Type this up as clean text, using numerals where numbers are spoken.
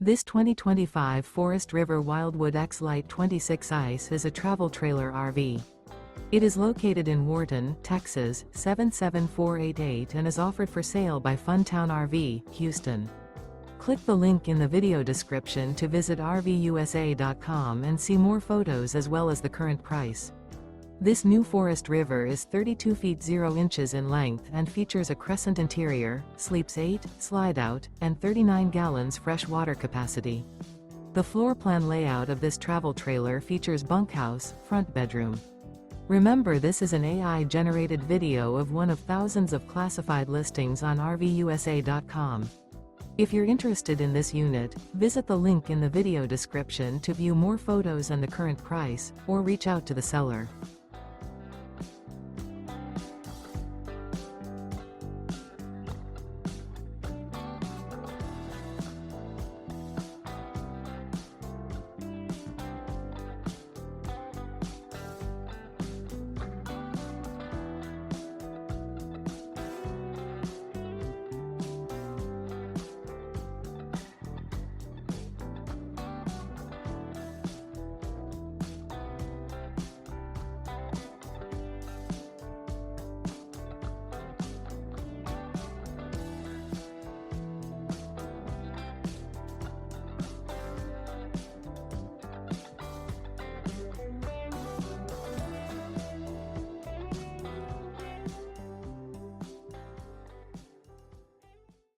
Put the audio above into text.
This 2025 Forest River Wildwood X-Lite 26 ICE is a travel trailer RV. It is located in Wharton, Texas, 77488 and is offered for sale by Funtown RV, Houston. Click the link in the video description to visit RVUSA.com and see more photos as well as the current price. This new Forest River is 32 feet 0 inches in length and features a CRESCENT interior, sleeps 8, Slideout, and 39 gallons fresh water capacity. The floor plan layout of this travel trailer features bunkhouse, front bedroom. Remember, this is an AI-generated video of one of thousands of classified listings on RVUSA.com. If you're interested in this unit, visit the link in the video description to view more photos and the current price, or reach out to the seller.